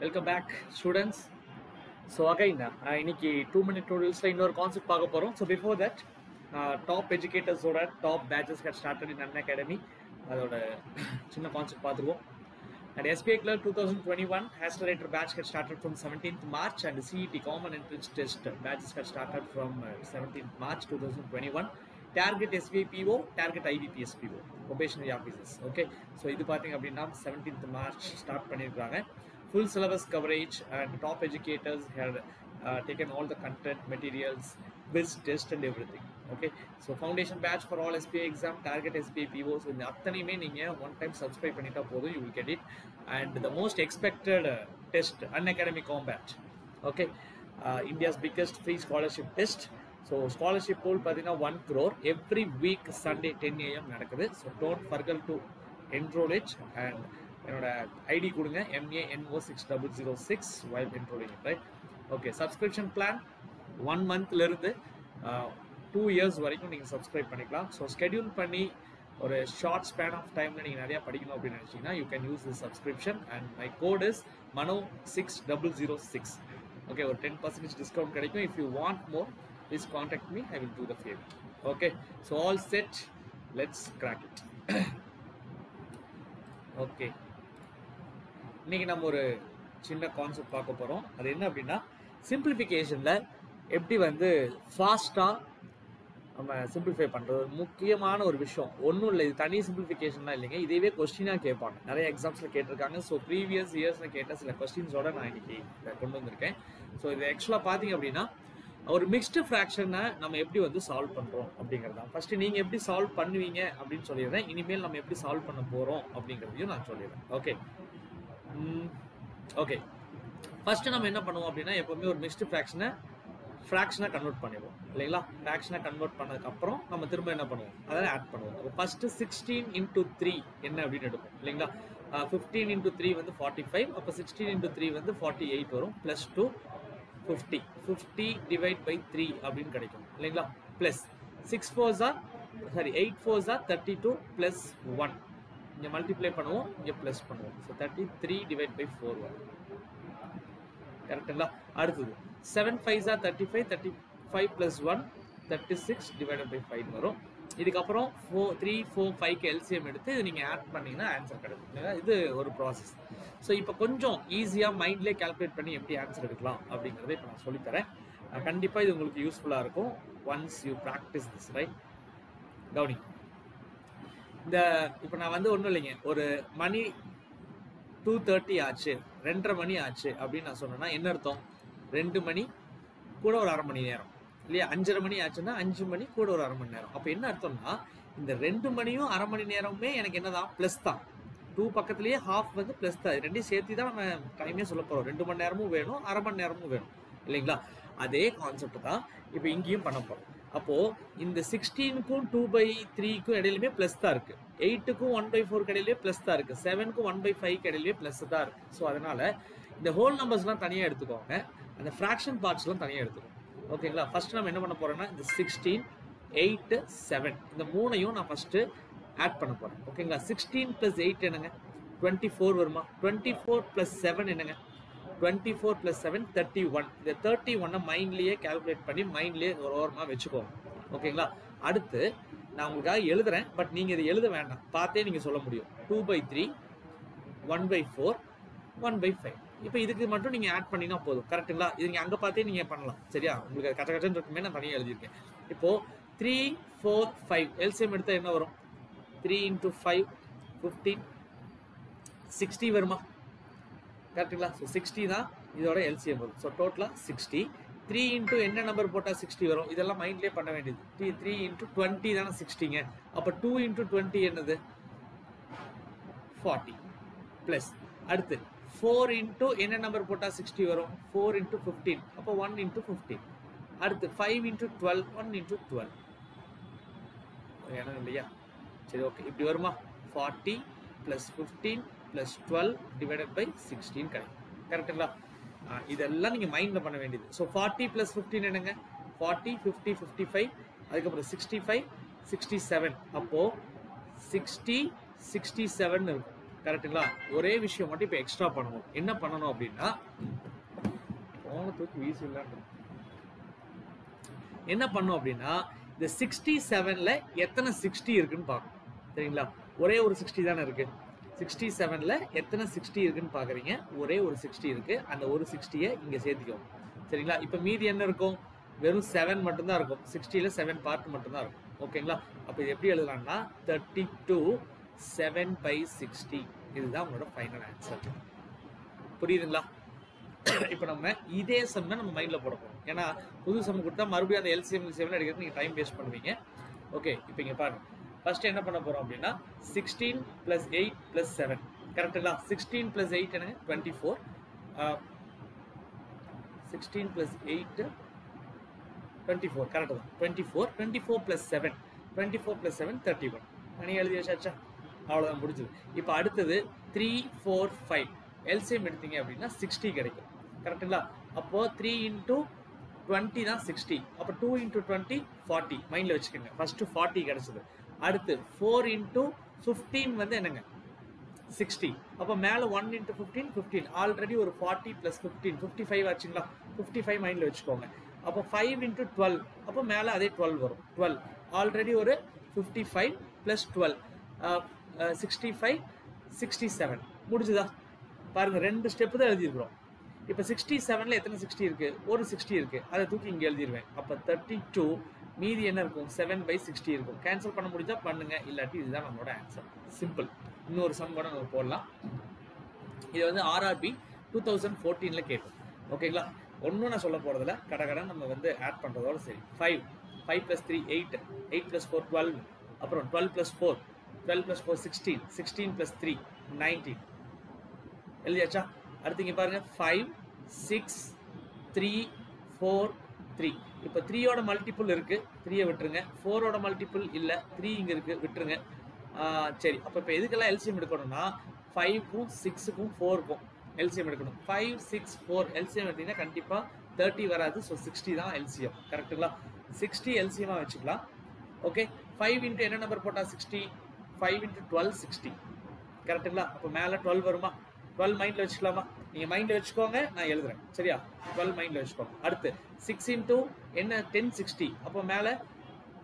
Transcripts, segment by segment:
Welcome back, students. So again, இன்னைக்கு 2-minute tutorials இன்னொரு concept பார்க்க போறோம். So before that, top educators ஓட top batches get started in Unacademy. அதோட சின்ன கான்செப்ட் பார்த்துருவோம். And SBI Clerk 2021 Accelerator batch get started from 17th March and the CET Common Entrance Test batches get started from 17th March 2021. Target SBI PO, target IBPS PO, probationary officers. Okay, so இது பார்த்தீங்க அப்படின்னா 17th March start பண்ணியிருக்காங்க. Full syllabus coverage and top educators had taken all the content, materials, quiz, test and everything. Okay, so foundation batch for all SBI exam, target SBI PO. So இந்த அத்தனையுமே நீங்க one time subscribe பண்ணிட்டா போதும், you will get it. And the most expected test, Unacademy Combat. Okay, India's biggest free scholarship test. So scholarship pool பார்த்தீங்கன்னா 1 crore every week Sunday 10 AM நடக்குது. So don't forget to enroll it and என்னோட ID கொடுங்க MANO6006 while enrolling it, right? Okay, subscription plan 1 monthல இருந்து 2 years வரைக்கும் நீங்க subscribe பண்ணிக்கலாம். So schedule பண்ணி ஒரு short span of timeல நீங்க நிறைய படிக்கணும் அப்படின்னு நினைச்சீங்கன்னா you can use this subscription and my code is MANO6006. Okay, ஒரு 10% discount கிடைக்கும். If you want more, please contact me, I will do the favor. Okay, so all set, let's crack it. Okay, இன்னைக்கு நம்ம ஒரு சின்ன concept பார்க்க போறோம். அது என்ன அப்படின்னா சிம்பிளிஃபிகேஷன்ல எப்படி வந்து ஃபாஸ்டா நம்ம சிம்பிளிஃபை பண்றது முக்கியமான ஒரு விஷயம். ஒன்றும் இல்லை, இது தனி சிம்பிளிஃபிகேஷன்லாம் இல்லைங்க, இதுவே கொஸ்டினா கேட்பாங்க. நிறைய எக்ஸாம்ஸ்ல கேட்டிருக்காங்க. ஸோ ப்ரீவியஸ் இயர்ஸ்ல கேட்ட சில கொஸ்டின்ஸோட நான் இன்னைக்கு கொண்டு வந்திருக்கேன். ஸோ இது ஆக்சுவலா பாத்தீங்க அப்படின்னா ஒரு மிக்ஸ்டு ஃப்ராக்ஷனை நம்ம எப்படி வந்து சால்வ் பண்றோம் அப்படிங்கிறதா. ஃபர்ஸ்ட் நீங்க எப்படி சால்வ் பண்ணுவீங்க அப்படின்னு சொல்லிடுறேன். இனிமேல் நம்ம எப்படி சால்வ் பண்ண போறோம் அப்படிங்கிறதையும் நான் சொல்லிடுறேன். ஓகே ஓகே, ஃபர்ஸ்ட் நம்ம என்ன பண்ணுவோம் அப்படின்னா எப்பவுமே ஒரு மிக்ஸ்டு ஃப்ராக்ஷனை கன்வெர்ட் பண்ணிடுவோம் இல்லைங்களா. ஃப்ராக்ஷனை கன்வெர்ட் பண்ணதுக்கப்புறம் நம்ம திரும்ப என்ன பண்ணுவோம், அதாவது ஆட் பண்ணுவோம். அப்போ ஃபர்ஸ்ட் 16 into 3 என்ன அப்படின்னு எடுப்போம் இல்லைங்களா. 15 into 3 வந்து 45. அப்போ 16 into 3 வந்து 48 வரும். ப்ளஸ் 2 50 டிவைட் பை 3 அப்படின்னு கிடைக்கும் இல்லைங்களா. Plus 8 4s are 32 plus 1. இங்கே மல்டிப்ளை பண்ணுவோம், இங்கே ப்ளஸ் பண்ணுவோம். ஸோ 33 டிவைட் பை 4 வரும். கரெக்டுங்களா. அடுத்தது 7 5s are 35 35 plus 1 36 divide by 5 வரும். இதுக்கப்புறம் 3 4 5க்கு எல்சிஎம் எடுத்து இது நீங்கள் ஆட் பண்ணிங்கன்னா ஆன்சர் கிடைக்கும். இது ஒரு ப்ராசஸ். ஸோ இப்போ கொஞ்சம் ஈஸியாக மைண்ட்லேயே கால்குலேட் பண்ணி எப்படி ஆன்சர் எடுக்கலாம் அப்படிங்கிறத இப்போ நான் சொல்லித்தரேன். கண்டிப்பாக இது உங்களுக்கு யூஸ்ஃபுல்லாக இருக்கும் once you practice this, right? கவுனி, இந்த இப்போ நான் வந்து ஒன்றும் இல்லைங்க, ஒரு மணி 2:30 ஆச்சு, 2:30 மணி ஆச்சு அப்படின்னு நான் சொன்னேன்னா என்ன அர்த்தம்? 2 மணி கூட ஒரு அரை மணி நேரம் இல்லையா. 5:30 மணி ஆச்சுன்னா 5 மணி கூட ஒரு அரை மணி நேரம். அப்போ என்ன அர்த்தம்னா இந்த 2 மணியும் அரை மணி நேரமே எனக்கு என்னதான் ப்ளஸ் தான். 2 பக்கத்துலேயே ஹாஃப் வந்து ப்ளஸ் தான். ரெண்டையும் சேர்த்து தான் நம்ம டைமே சொல்ல போகிறோம். 2 மணி நேரமும் வேணும், அரை மணி நேரமும் வேணும் இல்லைங்களா. அதே கான்செப்ட் தான் இப்போ இங்கேயும் பண்ண போகிறோம். அப்போது இந்த 16க்கும் 2/3க்கும் இடையிலுமே ப்ளஸ் தான் இருக்குது. 8க்கும் 1/4 இடையிலே ப்ளஸ் தான் இருக்குது. 7க்கும் 1/5 இடையிலே ப்ளஸ் தான் இருக்குது. ஸோ அதனால் இந்த ஹோல் நம்பர்ஸ்லாம் தனியாக எடுத்துக்கோங்க, அந்த ஃப்ராக்ஷன் பார்ட்ஸ்லாம் தனியாக எடுத்துக்கோங்க. ஓகேங்களா. ஃபர்ஸ்ட் நம்ம என்ன பண்ண போறோம்னா இந்த 16 8 7 இந்த மூணையும் நான் ஃபர்ஸ்ட் ஆட் பண்ண போறேன். ஓகேங்களா. 16 + 8 என்னங்க 24 வருமா. 24 + 7 என்னங்க 24 + 7 31. இந்த 31 மைண்ட்லயே கால்குலேட் பண்ணி மைண்ட்லயே ஒரு ஓரமா வச்சுக்கோங்க. ஓகேங்களா. அடுத்து நான் உங்களுக்காக எழுதுறேன், பட் நீங்க இதை எழுத வேண்டாம், பார்த்தே நீங்க சொல்ல முடியும். 2/3 1/4 1/5. இப்போ இதுக்கு மட்டும் நீங்க ஆட் பண்ணினா போதும். கரெக்டுங்களா. இது நீங்க அங்க பார்த்தே நீங்க பண்ணலாம். சரியா, உங்களுக்கு கட்ட கட்டன்னு இருக்குமே, நான் தனியாக எழுதியிருக்கேன். இப்போ 3 4 5 எல்சிஎம் எடுத்தா என்ன வரும்? 3 × 5 15 60 வருமா. கரெக்டுங்களா. ஸோ 60 தான் இதோட எல்சிஎம் வரும். ஸோ டோட்டலாக 60. 3 × என்ன நம்பர் போட்டால் 60 வரும்? இதெல்லாம் மைண்ட்லேயே பண்ண வேண்டியது. 3 × 20 தானே 60ங்க. அப்போ 2 × 20 என்னது 40 ப்ளஸ் அடுத்து 4 × என்ன நம்பர் போட்டால் 60 வரும்? 4 × 15. அப்போ 1 × 15. அடுத்து 5 × 12 1 × 12 இல்லையா. சரி, ஓகே, இப்படி வருமா. 40 + 15 + 12 டிவைடட் பை 16 கிடைக்கும். கரெக்டுங்களா. இதெல்லாம் நீங்கள் மைண்டில் பண்ண வேண்டியது. ஸோ 40 + 15 என்னங்க 40 50 55 அதுக்கப்புறம் 65 67. அப்போது 60 67 இருக்கும். கரெக்ட்டுங்களா? ஒரே விஷயம் மட்டும் இப்போ எக்ஸ்ட்ரா பண்ணணும். என்ன பண்ணணும் அப்படின்னா போன தூக்கி வீசிடலான்னு என்ன பண்ணும் அப்படின்னா இந்த 67ல எத்தனை 60 இருக்குன்னு பார்க்கணும். சரிங்களா? ஒரே ஒரு 60 தானே இருக்கு. 67ல எத்தனை 60 இருக்குன்னு பார்க்குறீங்க. ஒரே ஒரு 60 இருக்கு. அந்த ஒரு 60யை இங்கே சேர்த்துக்கோங்க. சரிங்களா? இப்போ மீதி என்ன இருக்கும்? வெறும் 7 மட்டும்தான் இருக்கும். 60ல 7 பார்ட் மட்டும்தான் இருக்கும். ஓகேங்களா? அப்போ இது எப்படி எழுதலாம்னா 32 7/60 இதுதான் உங்களோட ஃபைனல் ஆன்சர். புரியுதுங்களா? இப்போ நம்ம இதே சம் தான் நம்ம மைண்டில் போட போகிறோம். ஏன்னா புது சம் கொடுத்தா மறுபடியும் அந்த எல்சிஎம் எடுக்கிறது நீங்கள் டைம் வேஸ்ட் பண்ணுவீங்க. ஓகே, இப்போ இங்கே பாருங்க. ஃபர்ஸ்ட் என்ன பண்ண போகிறோம் அப்படின்னா 16 + 8 + 7 கரெக்டுங்களா? 16 + 8 எனக்கு 24. 16 + 8 24 கரெக்டு தான். 24 + 7 24 + 7 31 தனியாக எழுதி வச்சாச்சா? அவ்வளோதான், முடிஞ்சது. இப்போ அடுத்தது 3 4 5 எல்சிஎம் எடுத்தீங்க அப்படின்னா 60 கிடைக்கும். கரெக்டுங்களா? அப்போது 3 × 20 தான் 60. அப்போ 2 × 20 40 மைண்டில் வச்சுக்கோங்க. ஃபர்ஸ்ட்டு 40 கிடைச்சது. அடுத்து 4 × 15 வந்து என்னங்க 60. அப்போ மேலே 1 × 15 15 ஆல்ரெடி ஒரு 40 + 15 55 ஆச்சுங்களா? 55 மைண்டில் வச்சுக்கோங்க. அப்போ 5 × 12 அப்போ மேலே அதே 12 வரும். 12 ஆல்ரெடி ஒரு 55 + 12 65 67 முடிஞ்சுதா? பாருங்க, 2 ஸ்டெப்பு தான் எழுதியிருக்கிறோம். இப்போ 67ல எத்தனை 60 இருக்கு? ஒரு 60 இருக்கு. அதை தூக்கி இங்கே எழுதிடுவேன். அப்போ 32 மீதி என்ன இருக்கும்? 7/60 இருக்கும். கேன்சல் பண்ண முடிஞ்சா பண்ணுங்க, இல்லாட்டி இதுதான் நம்மளோட ஆன்சர். சிம்பிள். இன்னொரு சம் கூட நம்ம போடலாம். இது வந்து RRB 2014ல கேட்கும். ஓகேங்களா? ஒன்றும் நான் சொல்ல போகிறதில்ல, கடை நம்ம வந்து ஆட் பண்ணுறதோட சரி. 5 + 3 8 8 + 4 12 அப்புறம் 12 + 4 12 + 4 16 16 + 3 19 எழுதியாச்சா? அடுத்து இங்கே பாருங்க 5 6 3 4 3. இப்போ 3யோட மல்டிபிள் இருக்கு, 3யை விட்டுருங்க. 4ஓட மல்டிபிள் இல்லை, 3 இங்கே இருக்கு, விட்டுருங்க. சரி, அப்போ இப்போ எதுக்கெல்லாம் எல்சிஎம் எடுக்கணும்னா 5க்கும் 6க்கும் 4க்கும் எல்சிஎம் எடுக்கணும். 5 6 4 எல்சிஎம் எடுத்தீங்கன்னா கண்டிப்பாக 30 வராது. ஸோ 60 தான் எல்சிஎம். கரெக்டுங்களா? 60 எல்சிஎமாக வச்சுக்கலாம். ஓகே, 5 × என்ன நம்பர் போட்டால் 60? 5 × 12 60 கரெக்டுங்களா? அப்போ மேலே 12 வருமா? 12 மைண்டில் வச்சுக்கலாமா? நீங்கள் மைண்டில் வச்சுக்கோங்க, நான் எழுதுறேன். சரியா? 12 மைண்டில் வச்சுக்கோங்க. அடுத்து 6 × என்ன 10 60 அப்போ மேலே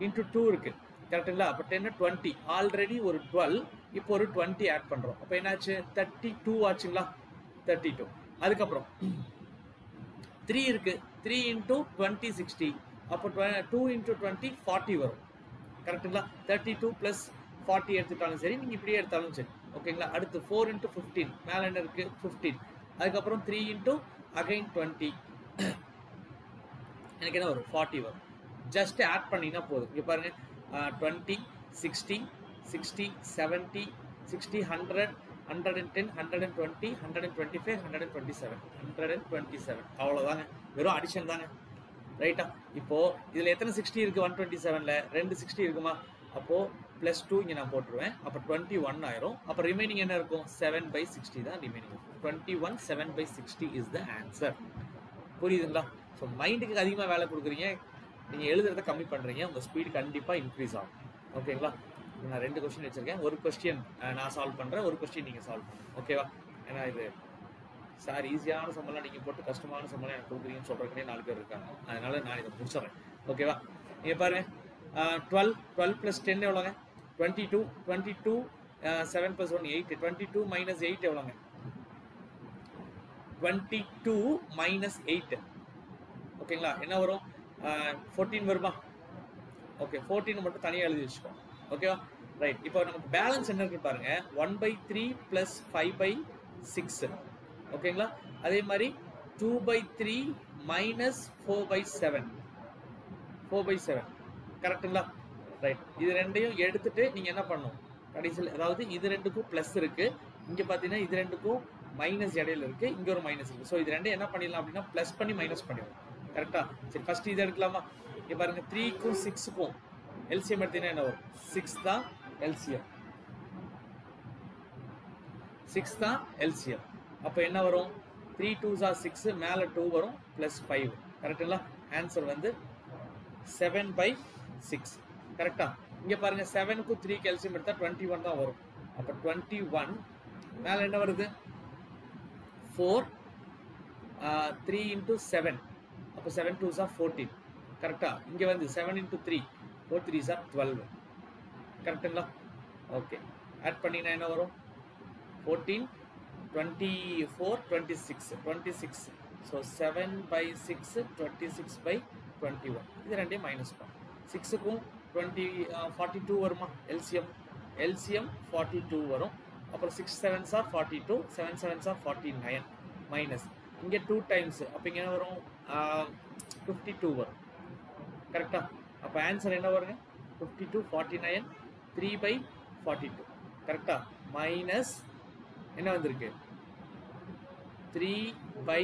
× 2 இருக்குது. கரெக்டுங்களா? அப்போ 10 20 ஆல்ரெடி ஒரு 12, இப்போ ஒரு 20 ஆட் பண்ணுறோம். அப்போ என்னாச்சு? 32 ஆச்சுங்களா? 32. அதுக்கப்புறம் 3 இருக்குது. 3 × 20 60 அப்போ 2 × 20 40 வரும். கரெக்டுங்களா? 32 + 40 எடுத்துட்டாலும் சரி, நீங்கள் இப்படியே எடுத்தாலும் சரி. ஓகேங்களா? அடுத்து 4 × 15 மேலே என்ன இருக்குது? 15. அதுக்கப்புறம் 3 × again 20 எனக்கு என்ன வரும்? 40 வரும். ஜஸ்ட் ஆட் பண்ணிங்கன்னா போதும். இங்கே பாருங்கள், 20 60 60 70 60 100 110 120 125 127 127 அவ்வளோதாங்க. வெறும் அடிஷன் தாங்க. ரைட்டா? இப்போது இதில் எத்தனை 60 இருக்குது? 127ல் 2 60 இருக்குமா? அப்போது +2 இங்கே நான் போட்டுருவேன். அப்போ 21 ஆயிரும். அப்போ ரிமைனிங் என்ன இருக்கும்? 7/60 தான் ரிமைனிங் இருக்கும். 21 7/60 இஸ் த ஆன்சர். புரியுதுங்களா? ஸோ மைண்டுக்கு அதிகமாக வேலை கொடுக்குறீங்க, நீங்கள் எழுதுறதை கம்மி பண்ணுறீங்க, உங்கள் ஸ்பீடு கண்டிப்பாக இன்க்ரீஸ் ஆகும். ஓகேங்களா? நான் 2 கொஸ்டின் வச்சுருக்கேன். ஒரு கொஸ்டின் நான் சால்வ் பண்ணுறேன், ஒரு கொஸ்டின் நீங்கள் சால்வ் பண்ணுங்க. ஓகேவா? ஏன்னா இது சார் ஈஸியான சம்பளம் நீங்கள் போட்டு கஷ்டமான சம்பளம் எனக்கு கொடுக்குறீங்கன்னு சொல்கிறதுக்கே 4 பேர் இருக்காங்க. அதனால் நான் இதை முடிச்சிடுறேன். ஓகேவா? நீங்கள் பாருங்கள், 12 + 10 எவ்வளோங்க? 22 22 7 + 1 8 22 - 8 எவ்வளோங்க? 22 - 8 ஓகேங்களா? என்ன வரும்? 14 வருமா? ஓகே, 14 மட்டும் தனியாக எழுதி வச்சுக்கோ. ஓகேவா? ரைட். இப்போ நமக்கு பேலன்ஸ் என்ன இருக்குன்னு பாருங்க. 1/3 + 5/6 ஓகேங்களா? அதே மாதிரி 2/3 - 4/7 4/7 கரெக்டுங்களா? ரைட். இது ரெண்டையும் எடுத்துட்டு நீங்கள் என்ன பண்ணணும்? கடைசியில், அதாவது இது ரெண்டுக்கும் ப்ளஸ் இருக்குது, இங்கே பார்த்தீங்கன்னா இது ரெண்டுக்கும் மைனஸ் இடையில இருக்குது, இங்கே ஒரு மைனஸ் இருக்குது. ஸோ இது ரெண்டையும் என்ன பண்ணிடலாம் அப்படின்னா ப்ளஸ் பண்ணி மைனஸ் பண்ணிடலாம். கரெக்டாக? சரி, ஃபஸ்ட்டு இது எடுக்கலாமா? இங்கே பாருங்கள், 3க்கும் 6க்கும் எல்சிஎம் எடுத்தீங்கன்னா என்ன வரும்? 6 தான் எல்சிஎம். 6 தான் எல்சிஎம். அப்போ என்ன வரும்? 3 2s are 6, மேலே 2 வரும், +5. கரெக்டுங்களா? ஆன்சர் வந்து 7/6. கரெக்டா? இங்கே பாருங்கள், 7க்கும் 3க்கு எல்சிஎம் எடுத்தால் 21 தான் வரும். அப்போ 21 மேலே என்ன வருது 4 3 into 7 அப்போ 7 2s are 14 கரெக்டா இங்கே வந்து 7 into 3 4 3s are 12 கரெக்டுங்களா ஓகே ஆட் பண்ணினா என்ன வரும் 14 24 26 ஸோ 7 by 6 26 by 21 இது ரெண்டையும் மைனஸ் பண்ணும் 6க்கும் 42 வருமா எல்சிஎம் 42 வரும் அப்புறம் 6 7s are 42 7 7s are 49 minus இங்கே 2 டைம்ஸ் அப்போ இங்கே என்ன வரும் 52 வரும் கரெக்டா அப்போ ஆன்சர் என்ன வருங்க 52 49 3 by 42 கரெக்டா மைனஸ் என்ன வந்திருக்கு 3 by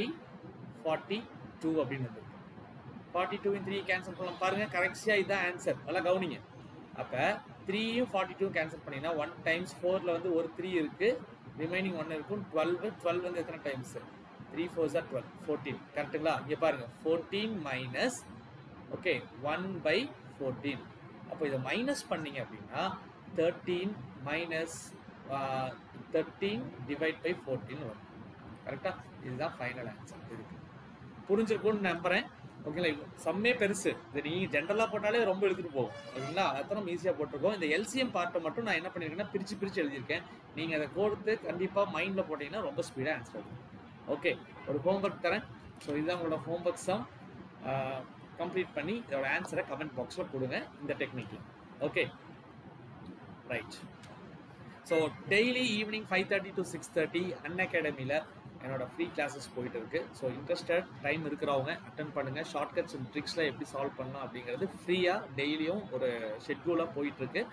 42 அப்படின்னு வந்திருக்கு 42 3 கேன்சல் பண்ணலாம் பாருங்க கரெக்டாக இதுதான் ஆன்சர் நல்லா கவனிங்க அப்போ 3யும் 42 கேன்சல் பண்ணினா 1 டைம்ஸ் 4ல் வந்து ஒரு 3 இருக்கு ரிமைனிங் 1 இருக்கும் 12 வந்து எத்தனை டைம்ஸ் 3 4s are 12 14 கரெக்டுங்களா இங்கே பாருங்க 14 மைனஸ் ஓகே 1 by 14 அப்போ இதை மைனஸ் பண்ணீங்க அப்படின்னா 13 மைனஸ் 13 டிவைட் பை 14 வரும் கரெக்டா இதுதான் ஃபைனல் ஆன்சர் இதுக்கு புரிஞ்சிருக்கும்னு நம்புறேன் ஓகேங்களா சம்மே பெருசு இது நீங்கள் ஜென்ரலாக போட்டாலே ரொம்ப எழுதிட்டு போகும் ஓகேங்களா அதான் நம்ம ஈஸியாக போட்டிருக்கோம் இந்த எல்சிஎம் பார்ட்டை மட்டும் நான் என்ன பண்ணியிருக்கேன்னா பிரித்து எழுதியிருக்கேன் நீங்கள் அதை கொடுத்து கண்டிப்பாக மைண்டில் போட்டிங்கன்னா ரொம்ப ஸ்பீடாக ஆன்சர் ஆகும் ஓகே ஒரு ஹோம்ஒர்க் தரேன் ஸோ இதுதான் உங்களோட ஹோம்ஒர்க் சம் கம்ப்ளீட் பண்ணி இதோட ஆன்சரை கமெண்ட் பாக்ஸில் கொடுங்க இந்த டெக்னிக்கில் okay right so daily evening 5:30 to 6:30 அன்அகாடமியில் என்னோட ஃப்ரீ கிளாஸஸ் போயிட்டு இருக்கு ஸோ இன்ட்ரெஸ்டட் டைம் இருக்கிறவங்க அட்டன் பண்ணுங்கள் ஷார்ட்கட்ஸ் அண்ட் ட்ரிக்ஸில் எப்படி சால்வ் பண்ணலாம் அப்படிங்கிறது ஃப்ரீயாக டெய்லியும் ஒரு ஷெட்யூலாக போயிட்டுருக்கு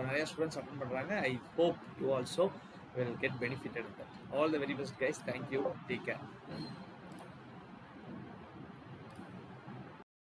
நிறைய ஸ்டூடெண்ட்ஸ் அட்டன் பண்ணுறாங்க I hope you also will get benefited in that. All the very best guys. Thank you. Take care.